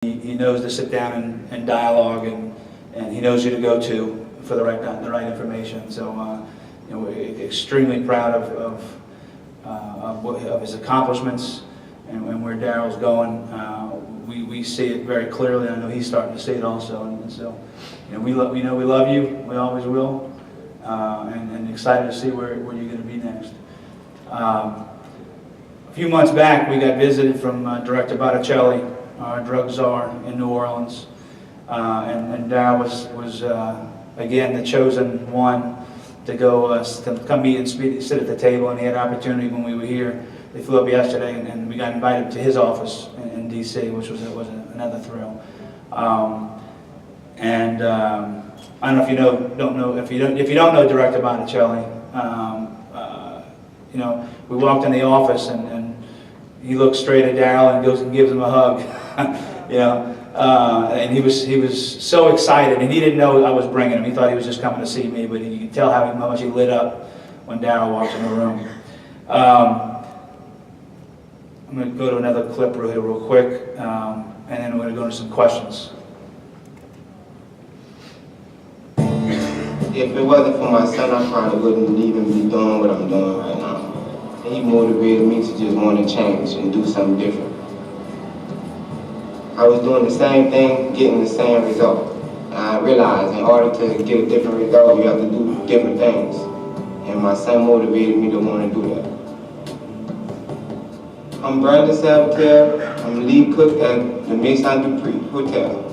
He knows to sit down and dialogue, and he knows who to go to for the right information. So we're extremely proud of his accomplishments and where Darryl's going. We see it very clearly. I know he's starting to see it also, and so we love you. We always will, and excited to see where you're going to be next. A few months back, we got visited from Director Botticelli, our drug czar in New Orleans, and Darryl was again the chosen one to go to come meet and sit at the table, and he had an opportunity when we were here. They flew up yesterday, and we got invited to his office in D.C., which was another thrill. I don't know if you don't know Director Botticelli. We walked in the office, and he looked straight at Darryl and goes and gives him a hug. And he was so excited, and he didn't know I was bringing him. He thought he was just coming to see me, but you could tell how much he lit up when Darryl walked in the room. I'm going to go to another clip real quick, and then we're going to go into some questions. If it wasn't for my son, I probably wouldn't even be doing what I'm doing right now. And he motivated me to just want to change and do something different. I was doing the same thing, getting the same result. And I realized in order to get a different result, you have to do different things. And my son motivated me to want to do that. I'm Brandon Salvatore. I'm lead cook at the Maison Dupree Hotel.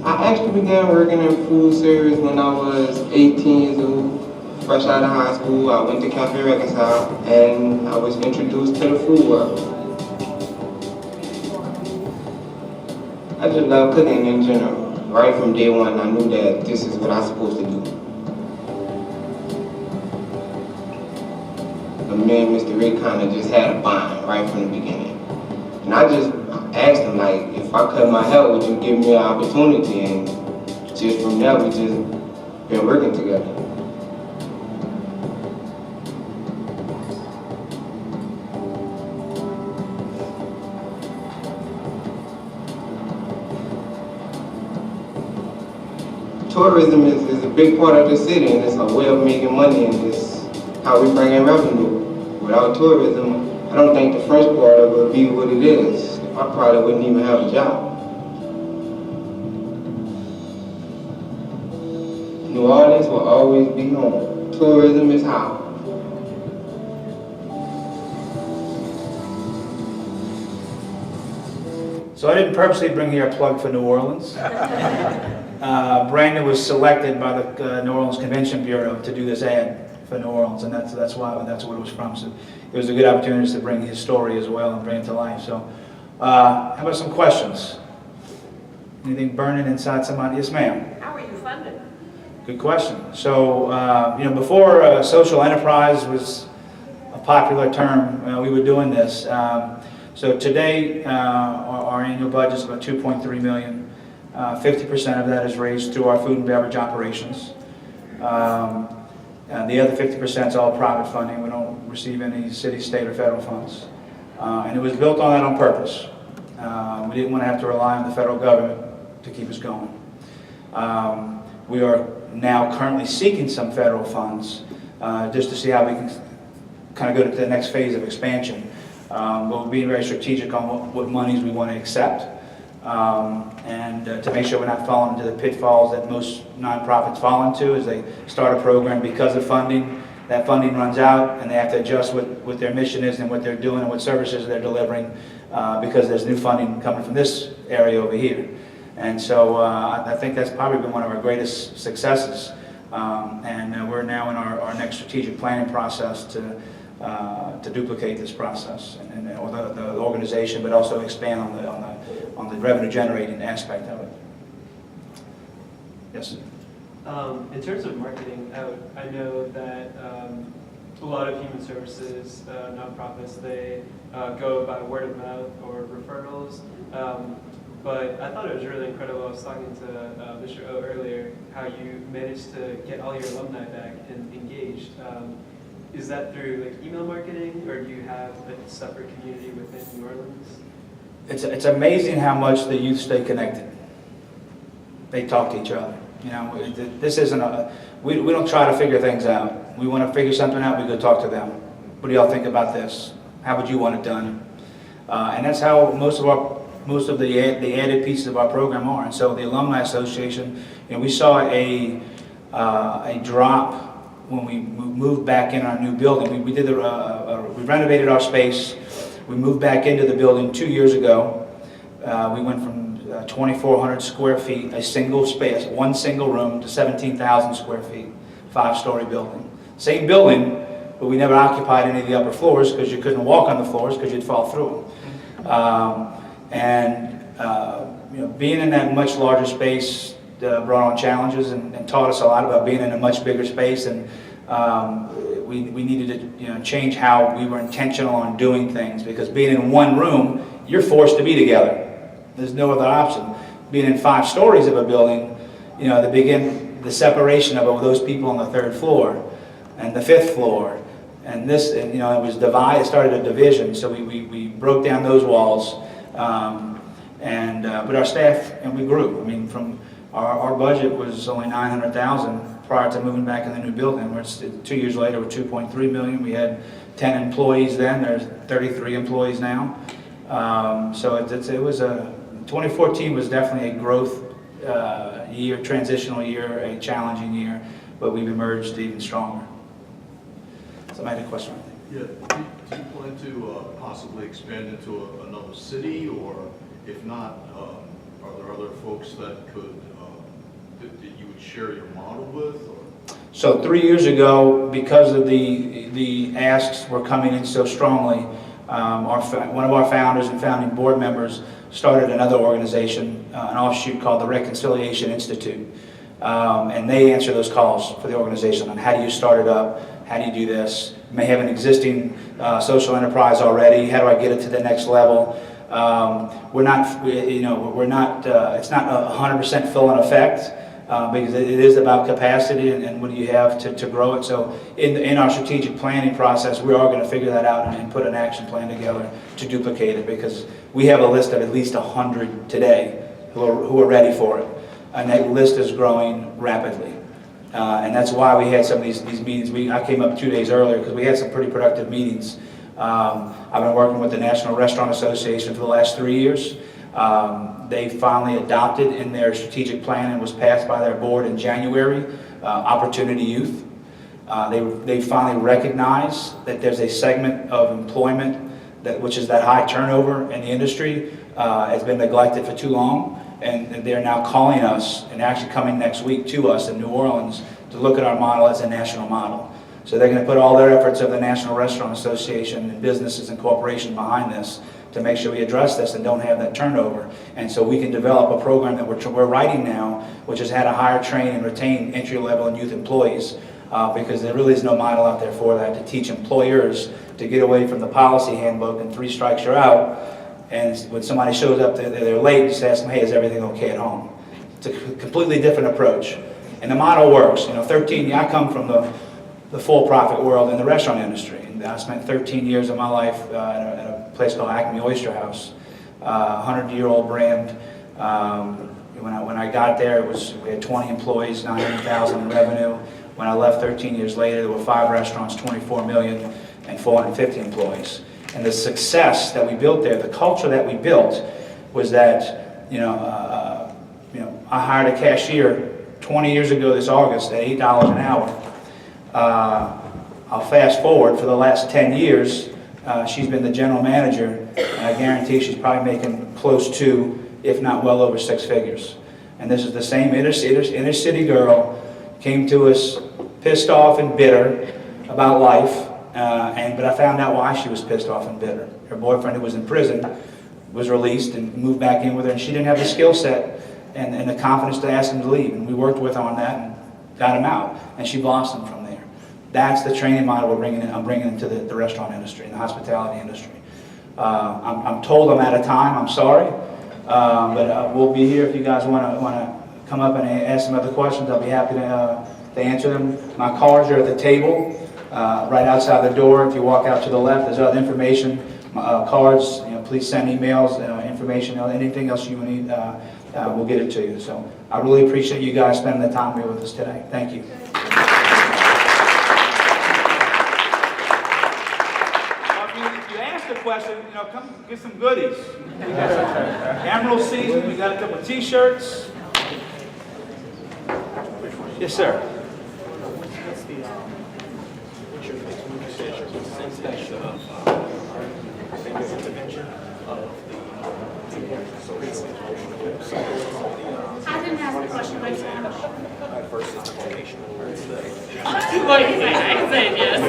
I actually began working in food service when I was 18 years old. Fresh out of high school, I went to Cafe Reconcile, and I was introduced to the food world. I just love cooking in general. Right from day one, I knew that this is what I was supposed to do. But me and Mr. Rick kind of just had a bond right from the beginning. And I just asked him, like, if I cut my hair, would you give me an opportunity? And just from there, we just been working together. Tourism is a big part of the city, and it's a way of making money, and it's how we bring in revenue. Without tourism, I don't think the French Quarter would be what it is. I probably wouldn't even have a job. New Orleans will always be home. Tourism is how. So I didn't purposely bring here a plug for New Orleans. Brandon was selected by the New Orleans Convention Bureau to do this ad for New Orleans, and that's what it was from. So it was a good opportunity to bring his story as well and bring it to life. So how about some questions? Anything burning inside somebody? Yes, ma'am. How are you funded? Good question. So before social enterprise was a popular term, we were doing this. So today our annual budget is about $2.3 million. 50% of that is raised through our food and beverage operations. And the other 50% is all private funding. We don't receive any city, state, or federal funds. And it was built on that on purpose. We didn't want to have to rely on the federal government to keep us going. We are now currently seeking some federal funds just to see how we can kind of go to the next phase of expansion. But we're being very strategic on what monies we want to accept. And to make sure we're not falling into the pitfalls that most nonprofits fall into is they start a program because of funding. That funding runs out, and they have to adjust what their mission is and what they're doing and what services they're delivering because there's new funding coming from this area over here. And so I think that's probably been one of our greatest successes. And we're now in our next strategic planning process to duplicate this process or the organization, but also expand on the revenue generating aspect of it. Yes. In terms of marketing, I know that a lot of human services nonprofits, they go by word of mouth or referrals. But I thought it was really incredible. I was talking to Mr. O earlier, how you managed to get all your alumni back and engaged. Is that through like email marketing, or do you have a separate community within New Orleans? it's amazing how much the youth stay connected. They talk to each other. You know, this isn't we don't try to figure things out. We want to figure something out, we go talk to them. What do y'all think about this? How would you want it done? And that's how most of the added pieces of our program are. And so the Alumni Association, you know, we saw a drop when we moved back in our new building. We renovated our space. We moved back into the building 2 years ago. We went from 2,400 square feet, a single space, one single room, to 17,000 square feet, 5-story building. Same building, but we never occupied any of the upper floors because you couldn't walk on the floors because you'd fall through them. You know, being in that much larger space brought on challenges and taught us a lot about being in a much bigger space, and we needed to, you know, change how we were intentional on doing things, because being in one room, you're forced to be together. There's no other option. Being in 5 stories of a building, you know, the separation of those people on the 3rd floor and the 5th floor, and this, and, you know, it was divided. It started a division, so we broke down those walls, but our staff, and we grew. I mean, from our budget was only $900,000 prior to moving back in the new building. We're 2 years later, we're $2.3 million. We had 10 employees then. There's 33 employees now. So it was 2014 was definitely a growth year, transitional year, a challenging year, but we've emerged even stronger. Somebody had a question? Yeah, do you plan to possibly expand into another city, or if not, are there other folks that you would share your model with? Or? So 3 years ago, because of the asks were coming in so strongly, one of our founders and founding board members started another organization, an offshoot called the Reconciliation Institute. And they answer those calls for the organization on how do you start it up, how do you do this. You may have an existing social enterprise already, how do I get it to the next level. We're not, it's not 100% full in effect, because it is about capacity and what do you have to grow it. So in our strategic planning process, we are going to figure that out and put an action plan together to duplicate it, because we have a list of at least 100 today who are ready for it. And that list is growing rapidly. And that's why we had some of these meetings. I came up 2 days earlier because we had some pretty productive meetings. I've been working with the National Restaurant Association for the last 3 years. They finally adopted in their strategic plan and was passed by their board in January, Opportunity Youth. They finally recognize that there's a segment of employment which is that high turnover in the industry, has been neglected for too long, and they're now calling us and actually coming next week to us in New Orleans to look at our model as a national model. So they're going to put all their efforts of the National Restaurant Association and businesses and corporations behind this to make sure we address this and don't have that turnover. And so we can develop a program that we're writing now, which has had to hire, train, and retain entry-level and youth employees, because there really is no model out there for that, to teach employers to get away from the policy handbook and 3 strikes you're out. And when somebody shows up, they're late, just ask them, hey, is everything okay at home? It's a completely different approach. And the model works. You know, I come from the for-profit world in the restaurant industry. And I spent 13 years of my life at a place called Acme Oyster House, 100-year-old brand. When I got there, we had 20 employees, $900,000 in revenue. When I left 13 years later, there were 5 restaurants, 24 million, and 450 employees. And the success that we built there, the culture that we built, was that, I hired a cashier 20 years ago this August at $8 an hour. I'll fast forward, for the last 10 years, she's been the general manager, and I guarantee she's probably making close to, if not well over, 6 figures. And this is the same inner city girl, came to us pissed off and bitter about life, but I found out why she was pissed off and bitter. Her boyfriend, who was in prison, was released and moved back in with her, and she didn't have the skill set and the confidence to ask him to leave. And we worked with her on that and got him out, and she blossomed from there. That's the training model I'm bringing into the restaurant industry and the hospitality industry. I'm told I'm out of time. I'm sorry, but we'll be here if you guys want to come up and ask some other questions. I'll be happy to answer them. My cards are at the table right outside the door. If you walk out to the left, there's other information, cards. Please send emails, information. information, anything else you need, we'll get it to you. So I really appreciate you guys spending the time here with us today. Thank you. If you ask a question, come get some goodies. We got some Emerald season. We got a couple T-shirts. Yes, sir. I didn't ask a question myself. What do you say? I said yes.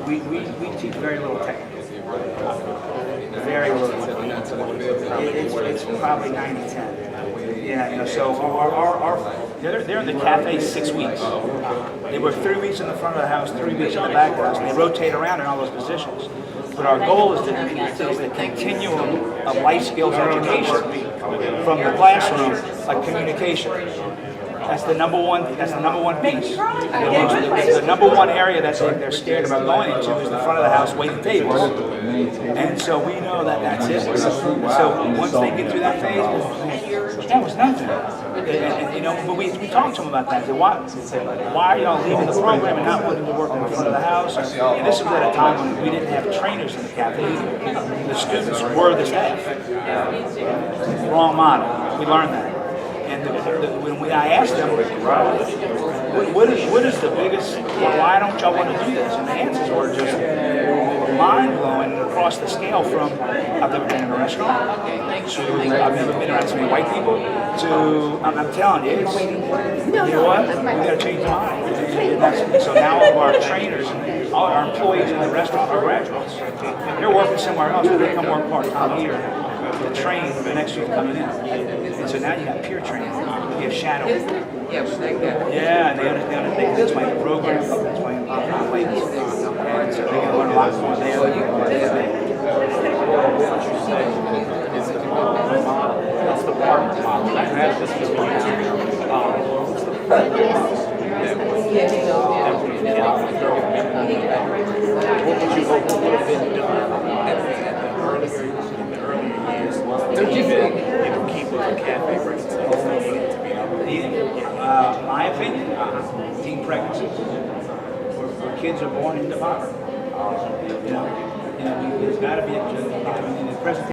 We teach very little technical. Very little. It's probably 90-10. Yeah, so they're in the cafe 6 weeks. They work 3 weeks in the front of the house, 3 weeks in the back of the house, and they rotate around in all those positions. But our goal is the continuum of life skills education from the classroom, like communication. That's the number one piece. The number one area that they're scared about going into is the front of the house waiting tables. And so we know that that's it. So once they get through that phase, that was nothing. But we talked to them about that. Why are y'all leaving the program and not wanting to work in the front of the house? And this was at a time when we didn't have trainers in the cafe either. The students were the staff. Wrong model. We learned that. And when I asked them, what is the biggest, why don't y'all want to do this? And the answers were just mind-blowing across the scale from, I've never been in a restaurant, to I've never been around so many white people, to, I'm telling you, it's, you know what, we got to change the mind. So now all of our trainers, all our employees in the restaurant are graduates. They're working somewhere else, but they come work part-time here to train for the next year coming in. And so now you got peer training, you have shadow. Yeah, and they understand that's my program, that's my ladies. And so they're going to learn a lot more there. That's the part model. That's just the one. What would you hope would have been done in the earlier years to keep the cafe rates? My opinion, teen pregnancies, where kids are born into poverty. There's got to be in the present.